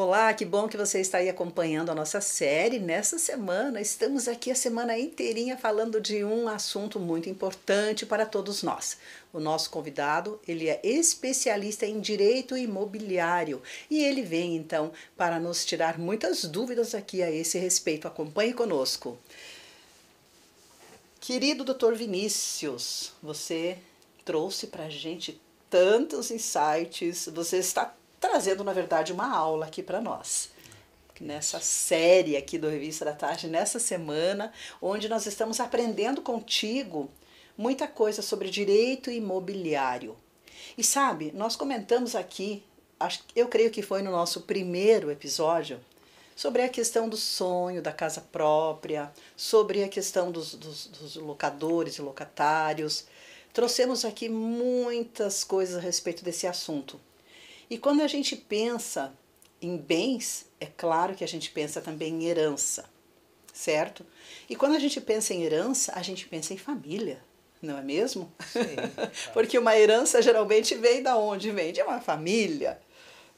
Olá, que bom que você está aí acompanhando a nossa série. Nessa semana, estamos aqui a semana inteirinha falando de um assunto muito importante para todos nós. O nosso convidado, ele é especialista em direito imobiliário e ele vem então para nos tirar muitas dúvidas aqui a esse respeito. Acompanhe conosco. Querido Dr. Vinícius, você trouxe para a gente tantos insights, você está trazendo, na verdade, uma aula aqui para nós. Nessa série aqui do Revista da Tarde, nessa semana, onde nós estamos aprendendo contigo muita coisa sobre direito imobiliário. E sabe, nós comentamos aqui, eu creio que foi no nosso primeiro episódio, sobre a questão do sonho, da casa própria, sobre a questão dos locadores e locatários. Trouxemos aqui muitas coisas a respeito desse assunto. E quando a gente pensa em bens, é claro que a gente pensa também em herança, certo? E quando a gente pensa em herança, a gente pensa em família, não é mesmo? Sim. Porque uma herança geralmente vem da onde? Vem de uma família,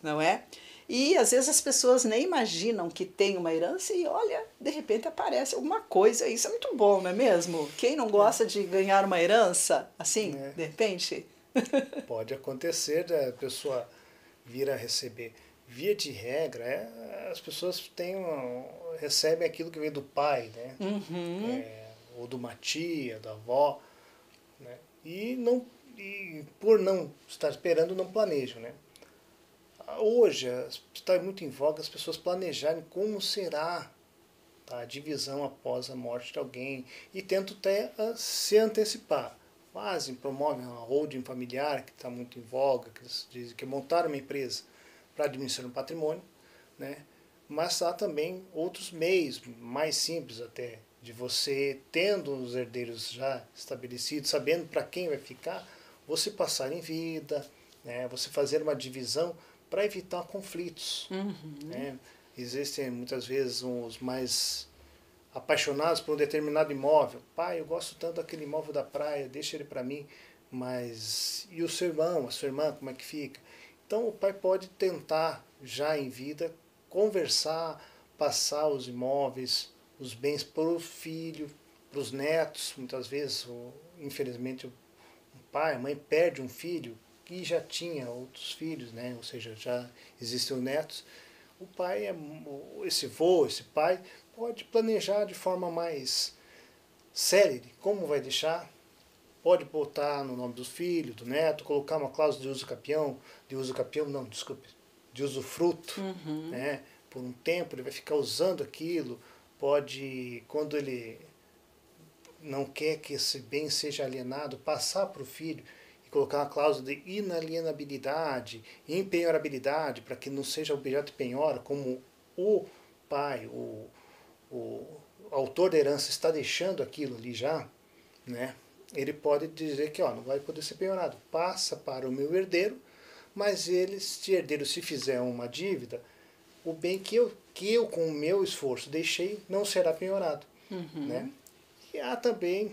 não é? E às vezes as pessoas nem imaginam que tem uma herança e olha, de repente aparece alguma coisa. Isso é muito bom, não é mesmo? Quem não gosta de ganhar uma herança assim, É. de repente? Pode acontecer da pessoa vir a receber. Via de regra, as pessoas recebem aquilo que vem do pai, né? Uhum. Ou de uma tia, da avó, né? E por não estar esperando, não planejam, né? Hoje está muito em voga as pessoas planejarem como será, tá, a divisão após a morte de alguém e tentam até se antecipar. Promovem uma holding familiar que está muito em voga, que eles dizem que montaram uma empresa para administrar um patrimônio, né? Mas há também outros meios, mais simples até, de você, tendo os herdeiros já estabelecidos, sabendo para quem vai ficar, você passar em vida, né? Você fazer uma divisão para evitar conflitos. Né? Existem muitas vezes os mais apaixonados por um determinado imóvel. Pai, eu gosto tanto daquele imóvel da praia, deixa ele para mim. Mas e o seu irmão, a sua irmã, como é que fica? Então o pai pode tentar, já em vida, conversar, passar os imóveis, os bens para o filho, para os netos. Muitas vezes, infelizmente, o pai, a mãe perde um filho que já tinha outros filhos, né? Ou seja, já existem netos. O pai, esse vô, esse pai, pode planejar de forma mais célere como vai deixar. Pode botar no nome do filho, do neto, colocar uma cláusula de usufruto, né? Por um tempo ele vai ficar usando aquilo. Pode, quando ele não quer que esse bem seja alienado, passar para o filho e colocar uma cláusula de inalienabilidade, empenhorabilidade, para que não seja objeto de penhora, como o pai, o autor da herança está deixando aquilo ali já, né? Ele pode dizer que não vai poder ser penhorado, passa para o meu herdeiro, mas ele, se herdeiro se fizer uma dívida, o bem que eu com o meu esforço deixei não será penhorado, né? E há também,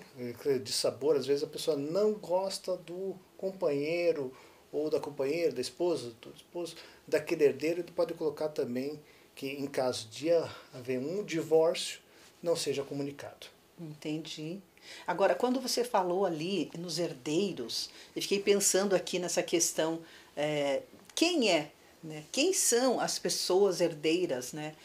de sabor, às vezes a pessoa não gosta do companheiro ou da companheira, da esposa, do esposo, daquele herdeiro, ele pode colocar também que em caso de haver um divórcio, não seja comunicado. Entendi. Agora, quando você falou ali nos herdeiros, eu fiquei pensando aqui nessa questão, quem é, né? Quem são as pessoas herdeiras, né?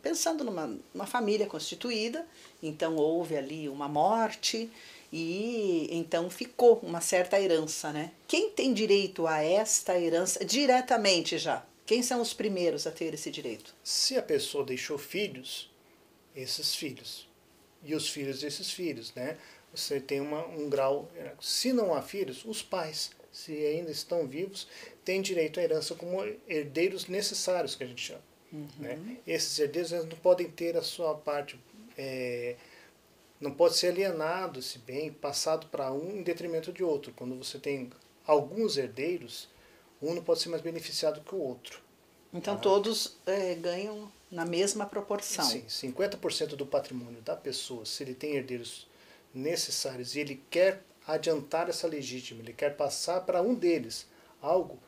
Pensando numa família constituída, então houve ali uma morte e então ficou uma certa herança, né? Quem tem direito a esta herança diretamente já? Quem são os primeiros a ter esse direito? Se a pessoa deixou filhos, esses filhos. E os filhos desses filhos, né? Você tem um grau. Se não há filhos, os pais, se ainda estão vivos, têm direito à herança como herdeiros necessários, que a gente chama. Né? Esses herdeiros não podem ter a sua parte, não pode ser alienado esse bem, passado para um em detrimento de outro. Quando você tem alguns herdeiros, um não pode ser mais beneficiado que o outro. Então Tá? todos ganham na mesma proporção. Sim, 50% do patrimônio da pessoa, se ele tem herdeiros necessários e ele quer adiantar essa legítima, ele quer passar para um deles algo,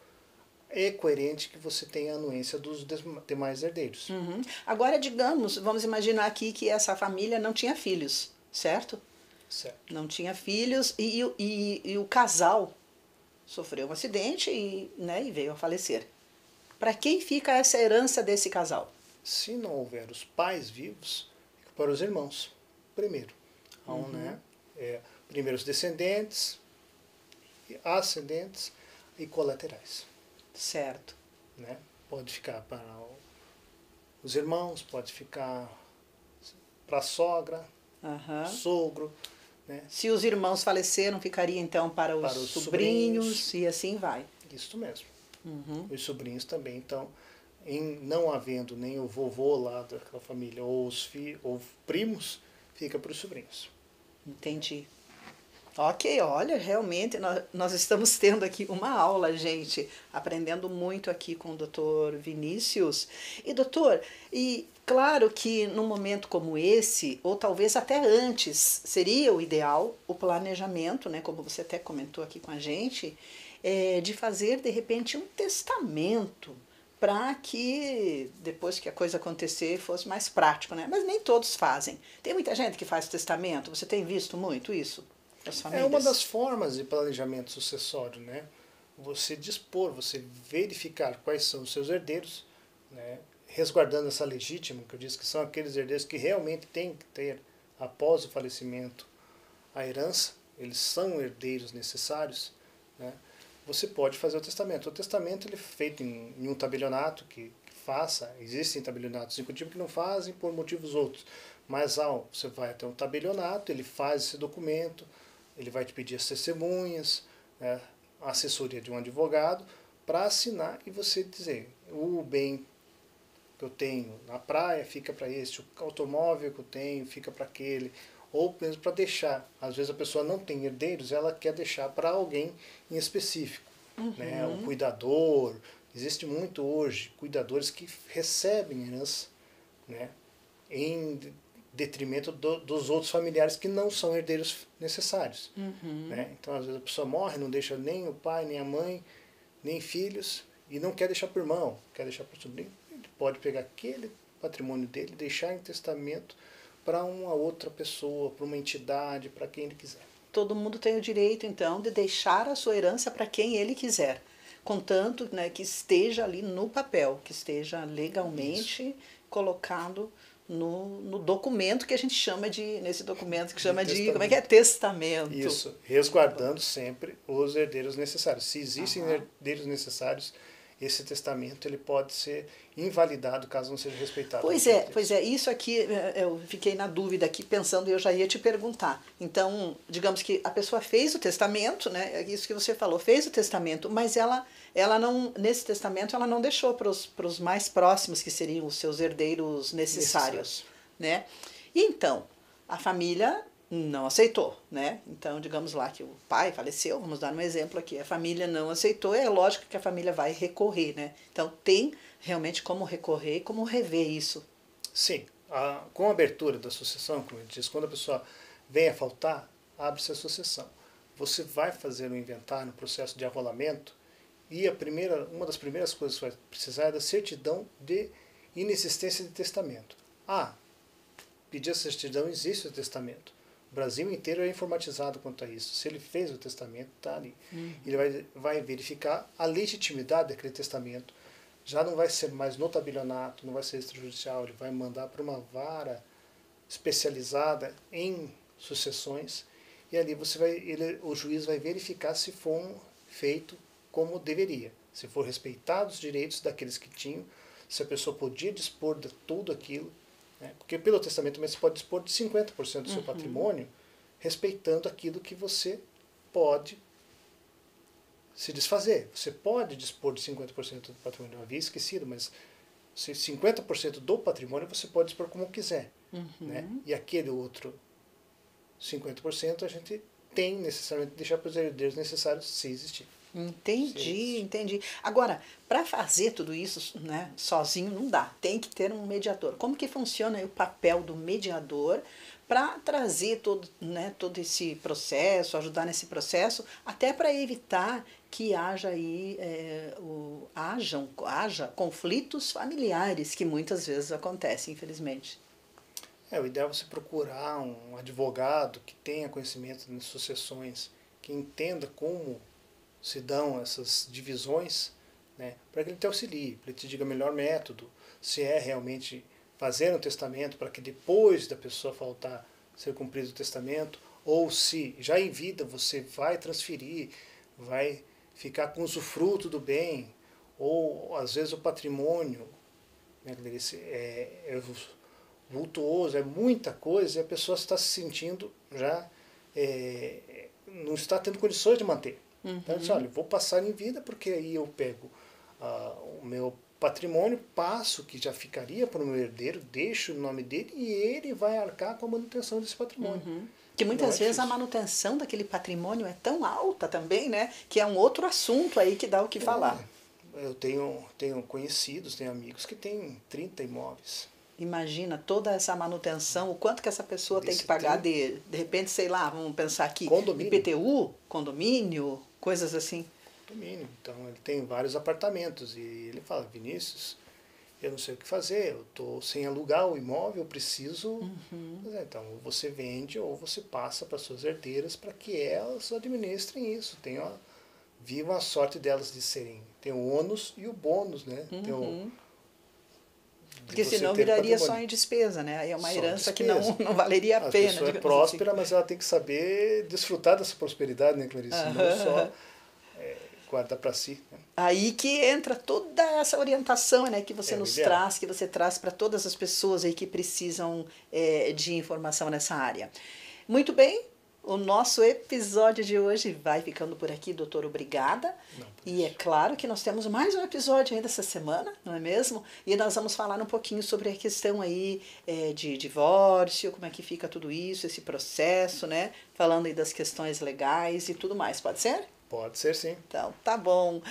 é coerente que você tenha a anuência dos demais herdeiros. Uhum. Agora, digamos, vamos imaginar aqui que essa família não tinha filhos, certo? Certo. Não tinha filhos e o casal sofreu um acidente né, e veio a falecer. Para quem fica essa herança desse casal? Se não houver os pais vivos, fica para os irmãos, primeiro. Então, né, primeiro os descendentes, ascendentes e colaterais. Certo. Né? Pode ficar para os irmãos, pode ficar para a sogra, sogro. Né? Se os irmãos faleceram, ficaria então para os sobrinhos e assim vai. Isso mesmo. Os sobrinhos também. Então, em não havendo nem o vovô lá daquela família ou ou primos, fica para os sobrinhos. Entendi. Ok, olha, realmente nós estamos tendo aqui uma aula, gente, aprendendo muito aqui com o Dr. Vinícius. E doutor, claro que num momento como esse, ou talvez até antes, seria o ideal o planejamento, né, como você até comentou aqui com a gente, de fazer de repente um testamento para que depois que a coisa acontecer fosse mais prático, né? Mas nem todos fazem. Tem muita gente que faz testamento, você tem visto muito isso? É uma das formas de planejamento sucessório, né? Você dispor, você verificar quais são os seus herdeiros, né? Resguardando essa legítima, que eu disse que são aqueles herdeiros que realmente têm que ter, após o falecimento, a herança, eles são herdeiros necessários, né? Você pode fazer o testamento. O testamento ele é feito em um tabelionato que faça, existem tabelionatos executivos que não fazem por motivos outros, mas você vai até um tabelionato, ele faz esse documento, ele vai te pedir as testemunhas, né, a assessoria de um advogado, para assinar e você dizer, o bem que eu tenho na praia fica para este, o automóvel que eu tenho fica para aquele, ou mesmo para deixar. Às vezes a pessoa não tem herdeiros, ela quer deixar para alguém em específico. Né, um cuidador, existe muito hoje cuidadores que recebem herança, né, em detrimento dos outros familiares que não são herdeiros necessários. Né? Então, às vezes, a pessoa morre, não deixa nem o pai, nem a mãe, nem filhos, e não quer deixar para o irmão, quer deixar para o sobrinho. Ele pode pegar aquele patrimônio dele, deixar em testamento para uma outra pessoa, para uma entidade, para quem ele quiser. Todo mundo tem o direito, então, de deixar a sua herança para quem ele quiser, contanto, né, que esteja ali no papel, que esteja legalmente colocado no documento que a gente chama nesse documento que chama de como é que é? Testamento. Isso, resguardando sempre os herdeiros necessários. Se existem herdeiros necessários, esse testamento ele pode ser invalidado caso não seja respeitado. Pois é, isso aqui eu fiquei na dúvida aqui pensando e eu já ia te perguntar. Então, digamos que a pessoa fez o testamento, né? É isso que você falou, fez o testamento, mas ela não, nesse testamento ela não deixou para os mais próximos, que seriam os seus herdeiros necessários, né? E então, a família não aceitou, né? Então, digamos lá que o pai faleceu, vamos dar um exemplo aqui, a família não aceitou, é lógico que a família vai recorrer, né? Então, tem realmente como recorrer e como rever isso. Sim, com a abertura da sucessão, como eu disse, quando a pessoa vem a faltar, abre-se a sucessão. Você vai fazer um inventário, um processo de arrolamento, e uma das primeiras coisas que vai precisar é da certidão de inexistência de testamento. Pedir a certidão, existe o testamento. O Brasil inteiro é informatizado quanto a isso. Se ele fez o testamento, está ali. Ele vai verificar a legitimidade daquele testamento. Já não vai ser mais no tabelionato, não vai ser extrajudicial, ele vai mandar para uma vara especializada em sucessões e ali o juiz vai verificar se for feito como deveria, se for respeitados os direitos daqueles que tinham, se a pessoa podia dispor de tudo aquilo, né? Porque pelo testamento também você pode dispor de 50% do seu patrimônio, respeitando aquilo que você pode se desfazer. Você pode dispor de 50% do patrimônio, eu havia esquecido, mas 50% do patrimônio você pode dispor como quiser. Né? E aquele outro 50% a gente tem necessariamente de deixar para os herdeiros necessários se existir. Entendi. Agora, para fazer tudo isso, né, sozinho não dá, tem que ter um mediador. Como que funciona o papel do mediador para trazer todo esse processo, ajudar nesse processo, até para evitar que haja aí haja conflitos familiares que muitas vezes acontecem, infelizmente. O ideal é você procurar um advogado que tenha conhecimento nas sucessões, que entenda como se dão essas divisões, né, para que ele te auxilie, para que ele te diga o melhor método, se é realmente fazer um testamento para que depois da pessoa faltar ser cumprido o testamento, ou se já em vida você vai transferir, vai ficar com usufruto do bem, ou às vezes o patrimônio, né, é vultuoso, é muita coisa e a pessoa está se sentindo já, não está tendo condições de manter. Então, eu disse, olha, vou passar em vida porque aí eu pego o meu patrimônio, passo que já ficaria para o meu herdeiro, deixo o nome dele e ele vai arcar com a manutenção desse patrimônio. Que muitas vezes a manutenção daquele patrimônio é tão alta também, né? Que é um outro assunto aí que dá o que falar. Eu tenho conhecidos, tenho amigos que têm 30 imóveis. Imagina toda essa manutenção, o quanto que essa pessoa tem que pagar de repente, sei lá, vamos pensar aqui, condomínio. IPTU, condomínio, coisas assim. Condomínio. Então ele tem vários apartamentos e ele fala, Vinícius, eu não sei o que fazer, eu estou sem alugar o imóvel, eu preciso... Então, ou você vende ou você passa para suas herdeiras para que elas administrem isso. Vivam a sorte delas de serem... Tem o ônus e o bônus, né? Porque senão viraria só em despesa, né? Aí é uma herança que não valeria a pena. A pessoa é próspera, mas ela tem que saber desfrutar dessa prosperidade, né, Clarice? Não só guardar para si. Né? Aí que entra toda essa orientação, né, que você nos traz, que você traz para todas as pessoas aí que precisam de informação nessa área. Muito bem, o nosso episódio de hoje vai ficando por aqui, doutor, obrigada. E é claro que nós temos mais um episódio ainda essa semana, não é mesmo? E nós vamos falar um pouquinho sobre a questão aí de divórcio, como é que fica tudo isso, esse processo, né? Falando aí das questões legais e tudo mais, pode ser? Pode ser, sim. Então, tá bom.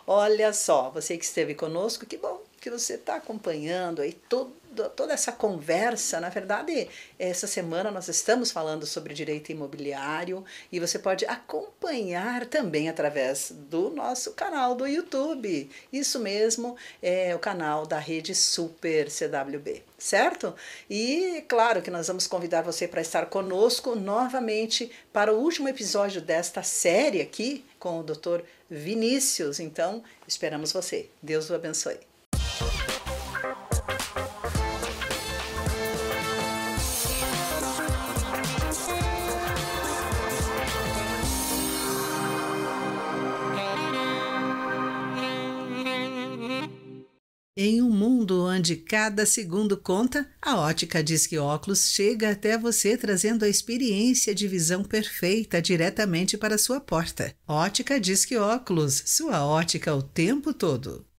Olha só, você que esteve conosco, que bom que você está acompanhando aí toda essa conversa. Na verdade, essa semana nós estamos falando sobre direito imobiliário e você pode acompanhar também através do nosso canal do YouTube. Isso mesmo, é o canal da Rede Super CWB, certo? E claro que nós vamos convidar você para estar conosco novamente para o último episódio desta série aqui com o Dr. Vinícius. Então, esperamos você. Deus o abençoe. Em um mundo onde cada segundo conta, a Ótica Disque Óculos chega até você trazendo a experiência de visão perfeita diretamente para a sua porta. Ótica Disque Óculos, sua ótica o tempo todo.